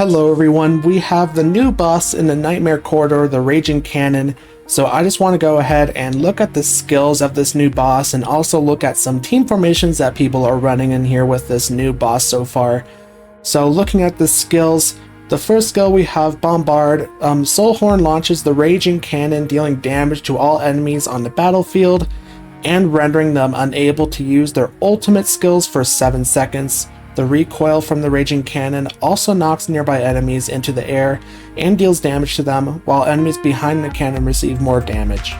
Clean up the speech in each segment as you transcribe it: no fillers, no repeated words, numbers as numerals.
Hello everyone, we have the new boss in the Nightmare Corridor, the Raging Cannon. So I just want to go ahead and look at the skills of this new boss and also look at some team formations that people are running in here with this new boss so far. So looking at the skills, the first skill we have Bombard. Soulhorn launches the Raging Cannon, dealing damage to all enemies on the battlefield and rendering them unable to use their ultimate skills for 7 seconds. The recoil from the Raging Cannon also knocks nearby enemies into the air and deals damage to them, while enemies behind the cannon receive more damage.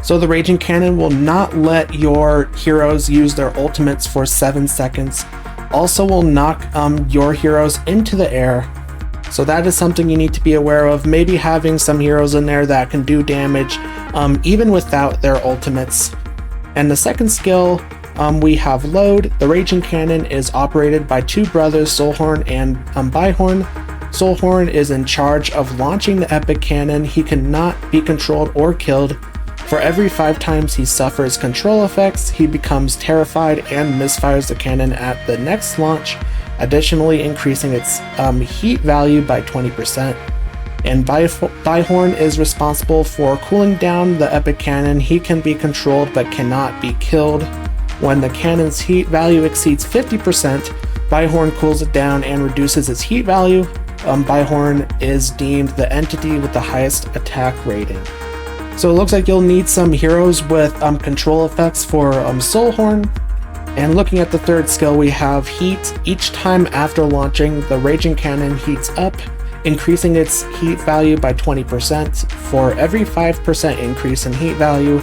So the Raging Cannon will not let your heroes use their ultimates for 7 seconds. Also will knock your heroes into the air. So that is something you need to be aware of. Maybe having some heroes in there that can do damage even without their ultimates. And the second skill, we have Load. The Raging Cannon is operated by two brothers, Soulhorn and Byhorn. Soulhorn is in charge of launching the epic cannon. He cannot be controlled or killed. For every 5 times he suffers control effects, he becomes terrified and misfires the cannon at the next launch, additionally increasing its heat value by 20%. And Byhorn is responsible for cooling down the epic cannon. He can be controlled but cannot be killed. When the cannon's heat value exceeds 50%, Byhorn cools it down and reduces its heat value. Byhorn is deemed the entity with the highest attack rating. So it looks like you'll need some heroes with control effects for Soulhorn. And looking at the third skill, we have Heat. Each time after launching, the Raging Cannon heats up, increasing its heat value by 20%. For every 5% increase in heat value,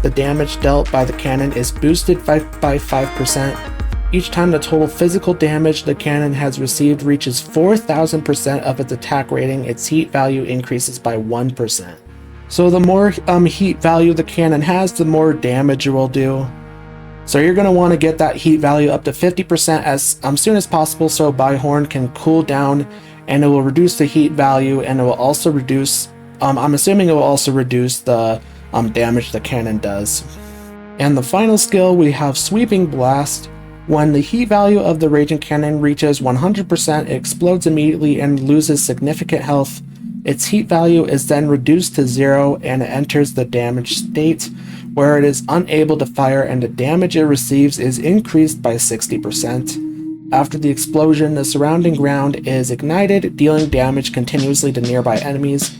the damage dealt by the cannon is boosted by 5%. Each time the total physical damage the cannon has received reaches 4,000% of its attack rating, its heat value increases by 1%. So the more heat value the cannon has, the more damage it will do. So you're going to want to get that heat value up to 50% as soon as possible, so Byhorn can cool down, and it will reduce the heat value, and it will also reduce, I'm assuming it will also reduce the damage the cannon does. And the final skill, we have Sweeping Blast. When the heat value of the Raging Cannon reaches 100%, it explodes immediately and loses significant health. Its heat value is then reduced to 0 and it enters the damage state, where it is unable to fire, and the damage it receives is increased by 60%. After the explosion, the surrounding ground is ignited, dealing damage continuously to nearby enemies.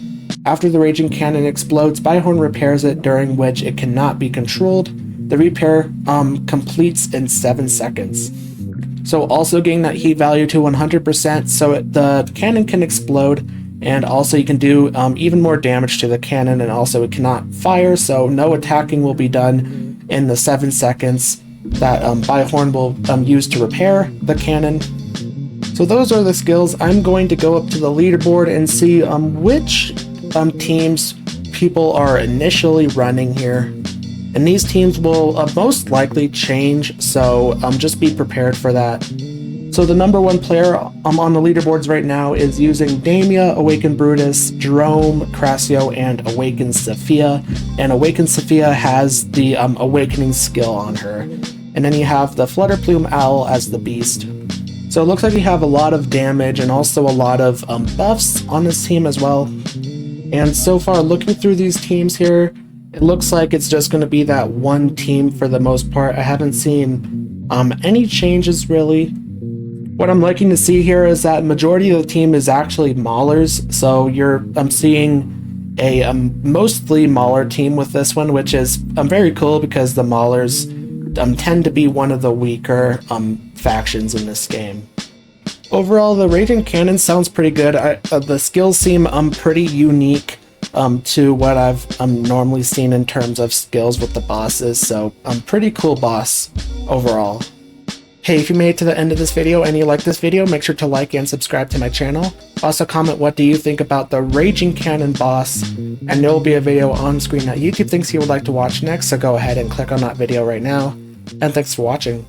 After the Raging Cannon explodes, Byhorn repairs it, during which it cannot be controlled. The repair completes in 7 seconds. So also getting that heat value to 100% so the cannon can explode, and also you can do even more damage to the cannon, and also it cannot fire, so no attacking will be done in the 7 seconds that Byhorn will use to repair the cannon. So those are the skills. I'm going to go up to the leaderboard and see which teams people are initially running here, and these teams will most likely change, so just be prepared for that. So the number 1 player on the leaderboards right now is using Damia, Awakened Brutus, Jerome, Crassio, and Awakened Sophia, and Awakened Sophia has the Awakening skill on her. And then you have the Flutterplume Owl as the beast. So it looks like you have a lot of damage and also a lot of buffs on this team as well. And so far, looking through these teams here, it looks like it's just going to be that one team for the most part. I haven't seen any changes really. What I'm liking to see here is that majority of the team is actually Maulers. So I'm seeing a mostly Mauler team with this one, which is very cool because the Maulers tend to be one of the weaker factions in this game. Overall, the Raging Cannon sounds pretty good. The skills seem pretty unique to what I've normally seen in terms of skills with the bosses, so pretty cool boss overall. Hey, if you made it to the end of this video and you like this video, make sure to like and subscribe to my channel. Also comment what do you think about the Raging Cannon boss, and there will be a video on screen that YouTube thinks you would like to watch next, so go ahead and click on that video right now. And thanks for watching.